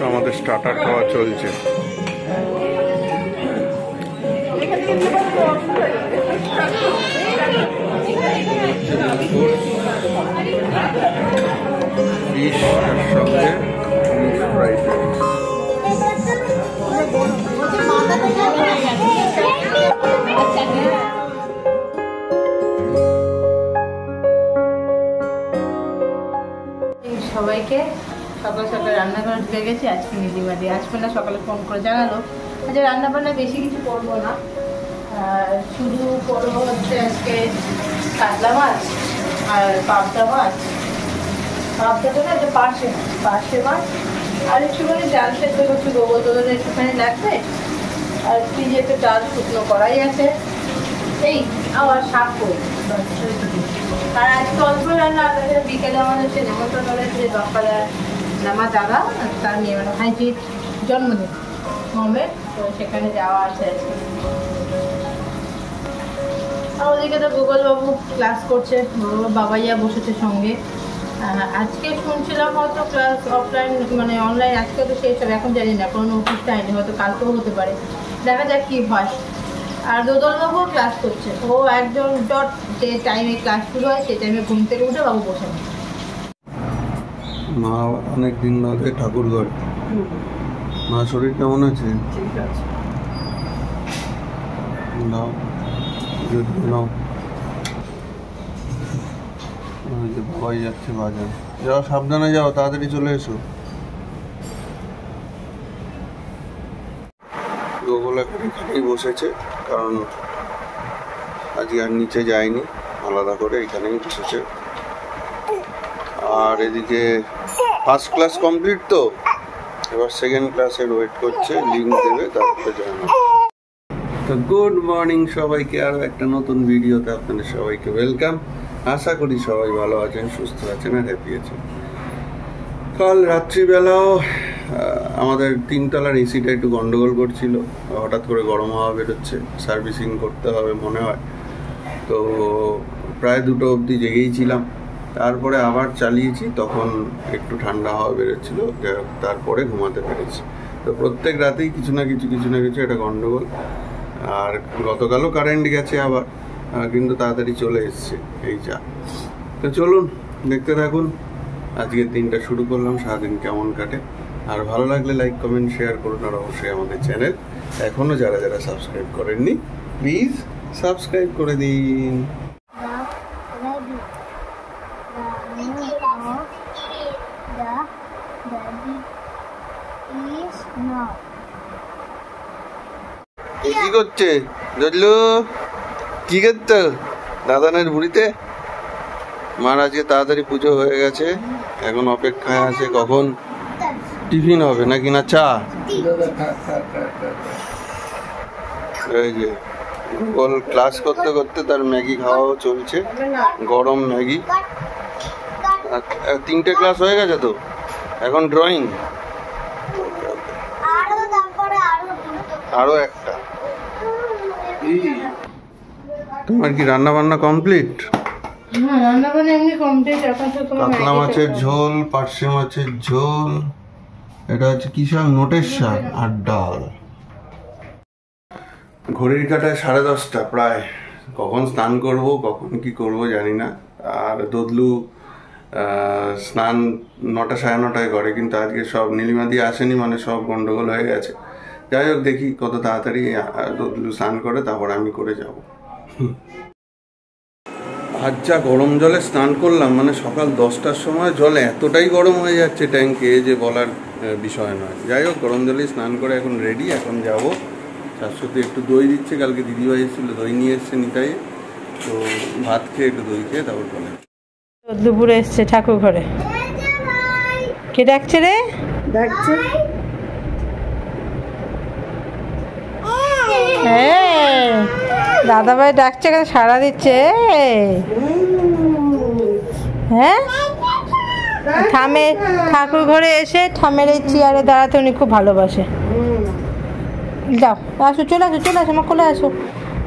আমাদের স্টার্টার খাওয়া চলছে। ফিশ এর সঙ্গে ফ্রাইড রাইস। সবাইকে সকাল সকাল রান্নাঘরে ঢুকে গেছি। আজকে নীলিমা দিয়ে আজকে না সকালে ফোন করে জানালো আজকে রান্না বান্না বেশি কিছু করবো না, শুধু করবো হচ্ছে আজকে কাতলা মাছ আর পাবদা মাছ, পাবদাটা না এটা পার্শে মাছ আর একটুখানি ডাল সেদ্ধ করছি, গোবর তোদের একটুখানি লাগবে আর ফ্রিজে একটু ডাল শুকনো করাই আছে এই, আবার শাক করি। আর আজকে অল্প রান্না বিকেলে আমাদের হচ্ছে নেমন্তন্ন রয়েছে দশপাড়া আমার দাদা তার মেয়ে মানে ভাইজির জন্মদিন মমের, তো সেখানে যাওয়া আছে আজকে। আর ওদিকে তো গুগল বাবু ক্লাস করছে, বাবাইয়া বসেছে সঙ্গে। আজকে শুনছিলাম হয়তো ক্লাস অফলাইন মানে অনলাইন আজকে তো শেষ হবে, এখন জানি না কোনো নোটিশটা হয়নি, হয়তো কালকেও হতে পারে, দেখা যাক কী হয়। আর দোদলবাবুও ক্লাস করছে, ও একজন ডট যে টাইমে ক্লাস শুরু হয় সেই টাইমে ঘুম থেকে উঠে বাবু বসে। মা অনেক দিন বাদে ঠাকুরঘর, মা শরীর কেমন আছে? ঠিক আছে, নাও নাও, বাবাই যাচ্ছে বাজার, যাও সাবধানে যাও, তাড়াতাড়ি চলে এসো। গোগল এখানেই বসেছে কারণ আজকে আর নিচে যায়নি, আলাদা করে এখানেই বসেছে। আর এদিকে ফার্স্ট ক্লাস কমপ্লিট, তো এবার সেকেন্ড ক্লাসের ওয়েট করছে, লিঙ্ক দেবে তারপরে জানাবো। তো গুড মর্নিং সবাইকে, আরও একটা নতুন ভিডিওতে আপনাদের সবাইকে ওয়েলকাম। আশা করি সবাই ভালো আছেন, সুস্থ আছেন আর হ্যাপি আছেন। কাল রাত্রিবেলাও আমাদের তিনতলার এসিটা একটু গন্ডগোল করছিল, হঠাৎ করে গরম হাওয়া বেরোচ্ছে, সার্ভিসিং করতে হবে মনে হয়, তো প্রায় 2টো অবধি জেগেই ছিলাম। তারপরে আবার চালিয়েছি, তখন একটু ঠান্ডা হাওয়া বেরোচ্ছিল, তারপরে ঘুমাতে পেরেছি। তো প্রত্যেক রাতেই কিছু না কিছু একটা গন্ডগোল। আর গতকালও কারেন্ট গেছে আবার, কিন্তু তাড়াতাড়ি চলে এসছে, এই যা। তো চলুন দেখতে থাকুন, আজকের দিনটা শুরু করলাম, সারাদিন কেমন কাটে। আর ভালো লাগলে লাইক কমেন্ট শেয়ার করুন, আর অবশ্যই আমাদের চ্যানেল এখনও যারা সাবস্ক্রাইব করেননি প্লিজ সাবস্ক্রাইব করে দিন। কি করছে জল্লু? কি করতো দাদানের বুড়িতে? মার আজকে তাড়াতাড়ি পুজো হয়ে গেছে, এখন অপেক্ষায় আছে কখন টিফিন হবে নাকি না চা। এই যে গুগল ক্লাস করতে করতে তার ম্যাগি খাওয়াও চলছে, গরম ম্যাগি। 3টে ক্লাস হয়ে গেছে তো, এখন ড্রয়িং, আরো একটা। তোমার কি রান্না বান্না কমপ্লিট? কাতলা মাছের ঝোল, পার্শে মাছের ঝোল, এটা হচ্ছে কি শাক? নোটের শাক আর ডাল। ঘড়ির কাঁটায় 10:30 প্রায়, কখন স্নান করব কখন কি করব জানি না। আর দদলু স্নান 9টা 9:30 করে, কিন্তু আজকে সব নীলিমা দিয়ে আসেনি, মানে সব গন্ডগোল হয়ে গেছে। যাই হোক, দেখি কত তাড়াতাড়ি দদলু স্নান করে, তারপর আমি করে যাব। আজ যা গরম জলে স্নান করলাম, মানে সকাল 10টার সময় জল এতটাই গরম হয়ে যাচ্ছে ট্যাঙ্কে যে বলার বিষয় নয়। যাই হোক, গরম জলেই স্নান করে এখন রেডি, এখন যাব। শাশুড়ি একটু দই দিচ্ছে, কালকে দিদিভাই এসেছিল, দই নিয়ে এসছে নিতাই, তো ভাত খেয়ে একটু দই খেয়ে তারপর বলে দুপুরে এসছে ঠাকুর ঘরে। কে ডাকছে রে? ডাকছে দাদা ভাই ডাকছে, সাড়া দিচ্ছে। হ্যাঁ, থামে ঠাকুর ঘরে এসে থামের এই চেয়ারে দাঁড়াতে উনি খুব ভালোবাসে। যাও আসো, চলে আসো আমার কোলে আসো।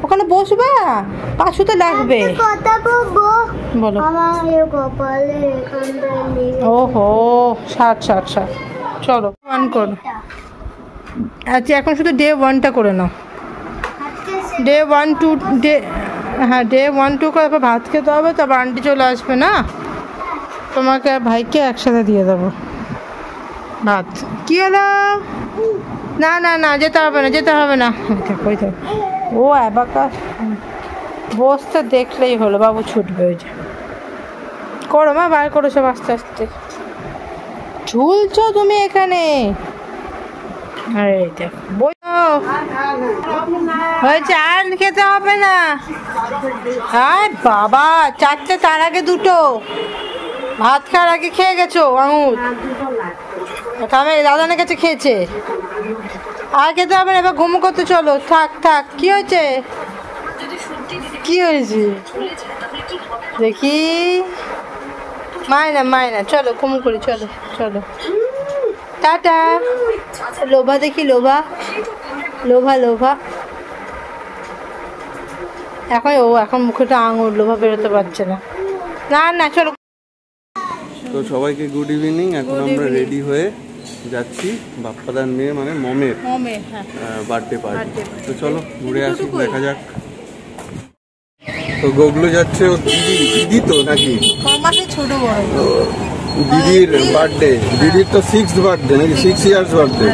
ওখানে বসবা, পাশুতে লাগবে। বলো। ওহো, ষাট। চলো 1 করো। আচ্ছা, এখন শুধু ডে 1টা করে নাও। ডে 1 2 ডে, হ্যাঁ ডে 1 2 করে ভাত খেতে হবে, তারপর আন্টি চলে আসবে না, তোমাকে আর ভাইকে একসাথে দিয়ে দেবো ভাত। কি হলো? না যেতে হবে না। ও অ্যাবাকাস বসতে দেখলেই হলো, বাবু ছুটবে। ওই যে করো মা, বার করো সব আস্তে আস্তে। ঝুলছো তুমি এখানে? আরে দেখো হয়েছে, আর খেতে হবে না। হ্যাঁ বাবা, 4টে, তার আগে 2টো ভাত খাওয়ার আগে খেয়ে গেছো আঙুর। দাদানের কাছে খেয়েছে, আর খেতে হবে না। এবার ঘুমো করতে চলো। থাক। কি হয়েছে? দেখি মায়না চলো ঘুমো করি। চলো টাটা। লোভা দেখি, লোভা। এখন মুখেটা আঙুর, লোভা বেরোতে পারছে না। চলো। তো সবাইকে গুড ইভিনিং। এখন আমরা রেডি হয়ে যাচ্ছি বাপ্পাদার মেয়ে মানে মমের বার্থডে পার্টি। তো চলো ঘুরে আসি, দেখা যাক। তো গোগলু যাচ্ছে ও দিদি তো নাকি ছোট বড় দিদির বার্থডে। দিদির তো 6th বার্থডে নাকি, 6 ইয়ার্স বার্থডে।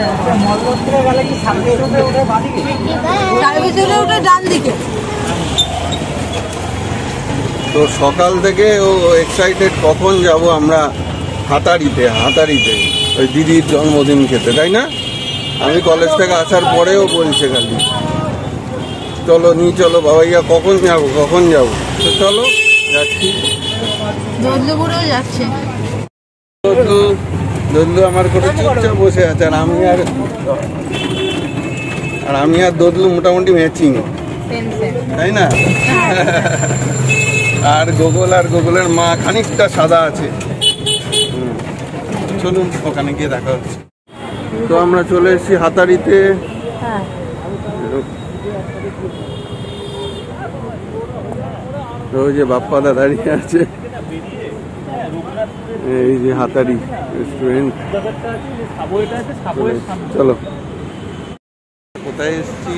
তো সকাল থেকে ও এক্সাইটেড, কখন যাব আমরা হাতারিতে ওই দিদির জন্মদিন খেতে, তাই না? আমি কলেজ থেকে আসার পরেও বলছে খালি চলো বাবাইয়া, কখন যাবো। তো চলো যাচ্ছি। দদলু আমার করে চুপচাপ বসে আছে, আর আমি আর দদলু মোটামুটি ম্যাচিং, তাই না? আর গোগলের মা খানিকটা সাদা আছে। চলুন ওখানে গিয়ে দেখা হচ্ছে। তো আমরা চলে এসেছি হাতারিতে। ওই যে বাপ্পাদা দাঁড়িয়ে আছে, এই যে হাতারি রেস্টুরেন্ট। চলো, কোথায় এসছি?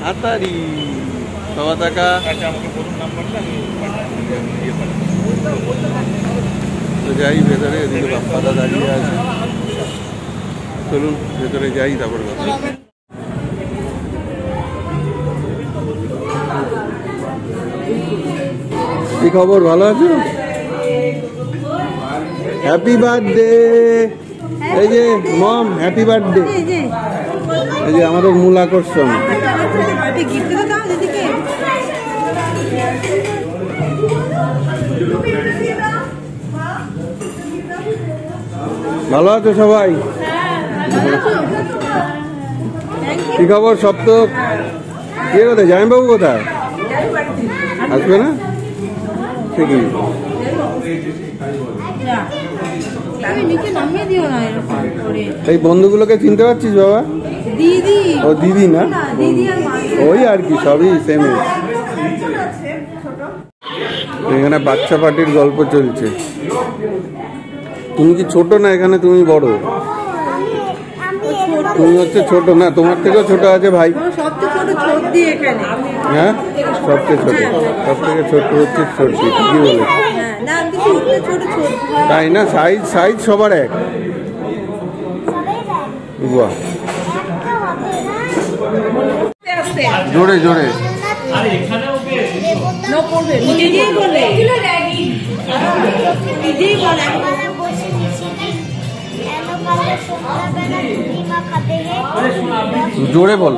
হাতারি। সবা টাকা তো যাই ভেতরে, এদিকে বাপ্পাদা দাঁড়িয়ে আছে। চলুন ভেতরে যাই, তারপর কথা। কি খবর, ভালো আছো? Happy birthday. এই যে মম, হ্যাপি বার্থডে। এই যে আমাদের মূল আকর্ষণ। ভালো আছো সবাই? কি খবর? সপ্তক কে কোথায়? জামাইবাবু কোথায়? আসবে না? ঠিকই। এই বন্ধুগুলোকে চিনতে পারছিস বাবা? ও দিদি না, ওই আর কি, সবই সেম। এখানে বাচ্চা পার্টির গল্প চলছে। তুমি কি ছোট না? এখানে তুমি বড়। তুমি হচ্ছে ছোট না, তোমার থেকেও ছোট আছে ভাই। হ্যাঁ, সবচেয়ে ছোট হচ্ছে ছোট্টি। কি বলে? তাই না? সাইজ সবার এক। বাহ, জোরে জোরে বল।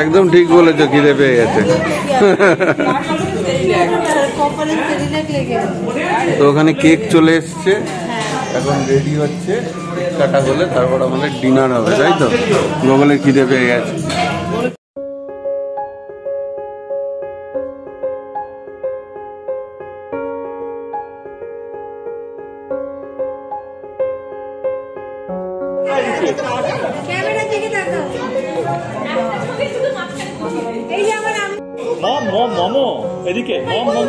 একদম ঠিক বলেছো, খিদে পেয়ে গেছে। তো ওখানে কেক চলে এসছে, এখন রেডি হচ্ছে। কেক কাটা হলে তারপর আমাদের ডিনার হবে, তাই তো? গোগলের খিদে পেয়ে গেছে। ক্যামেরা দিকে তাকাও। এই যে আমার মম মম মমো এদিকে মম মম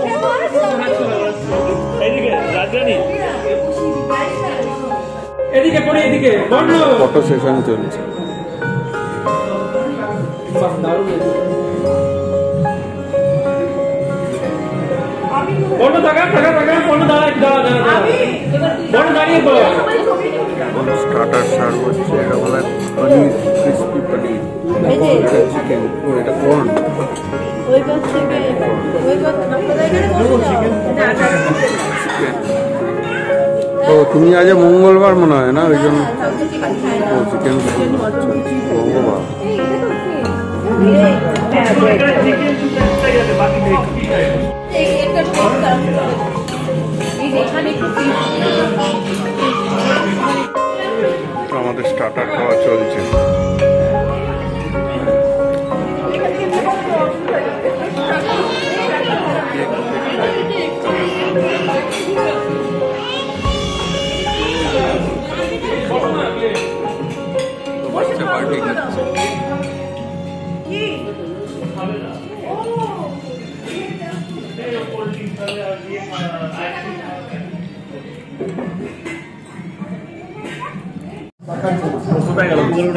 এদিকে রাজরানী এদিকে পড়ে এদিকে বন্ধ। ফটো সেশন চলছে। বন্ধ টাকা টাকা টাকা বন্ধ দাঁড়া দাঁড়া বন্ধ দাঁড়িয়ে বল। স্টার্টার সার্ভ হচ্ছে, এটা বলে পনির, ক্রিসপি পনির, চিকেন, এটা কর্ন। ও তুমি আজ মঙ্গলবার মনে হয় না, ওই জন্য চিকেন। আমাদের স্টার্টার খাওয়া চলছে। বাচ্চা পার্টি খাচ্ছে।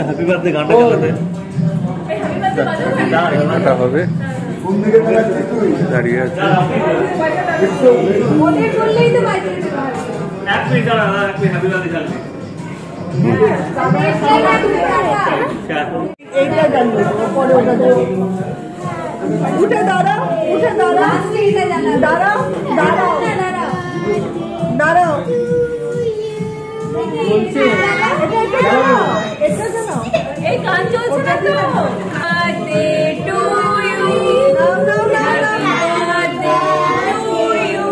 হ্যাপি বার্থডে গানটা গাতে এটা হবে, দাঁড়িয়ে আছে। হ্যাপি বার্থডে গানটা উঠে দাঁড়াও, উঠে দাঁড়াও, দাঁড়াও, দাঁড়াও, দাঁড়াও। এই গান চলছে না তো। Birthday to you,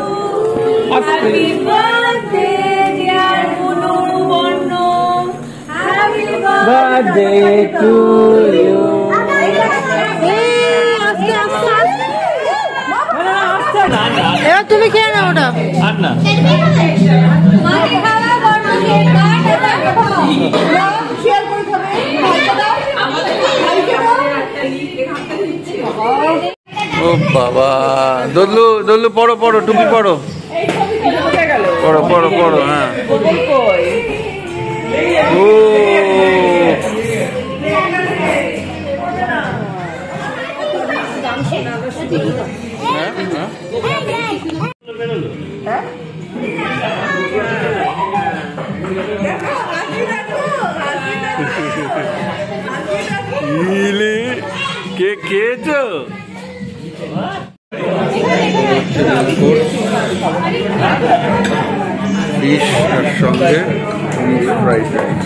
happy birthday dear Munu Bonnu, happy birthday to you. এবার তুমি খেয়ে নাও ওটা। আর না ও বাবা, দল্লু দল্লু পড়ো পড়ো, টুপি পড়ো পড়ো পড়ো পড়ো। হ্যাঁ, ও কে খেয়েছো? ফিশ আর সঙ্গে ফিশ ফ্রাইড রাইস।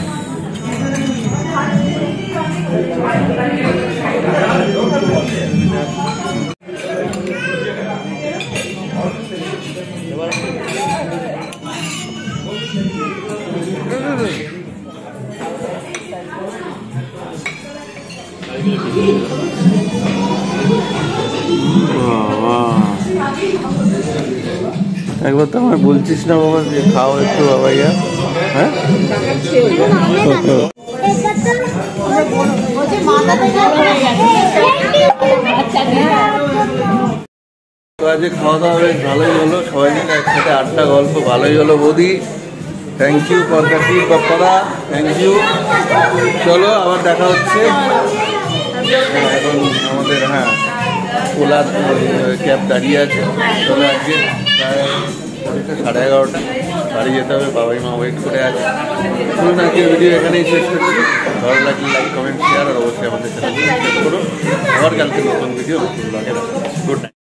একবার তো আমায় বলছিস না বাবা যে খাও একটু বাবা ইয়া। হ্যাঁ, তো আজকে খাওয়া দাওয়া বেশ ভালোই হলো, সবাই মিলে একসাথে আড্ডা গল্প ভালোই হলো। বৌদি thank you for the tip, বাপ্পাদা থ্যাংক ইউ। চলো আবার দেখা হচ্ছে। এখন আমাদের ওলা ক্যাব দাঁড়িয়ে আছে। চলো আজকে প্রায় 11:30। বাড়ি যেতে হবে, বাবাই মা ওয়েট করে আছে। চলুন আজকের ভিডিও এখানেই শেষ করছি। ভালো লাগলে লাইক, কমেন্ট, শেয়ার আর অবশ্যই আমাদের চ্যানেল সাবস্ক্রাইব করুন। আবার কালকে নতুন ভিডিও নতুন ব্লগে দেখা। Good night.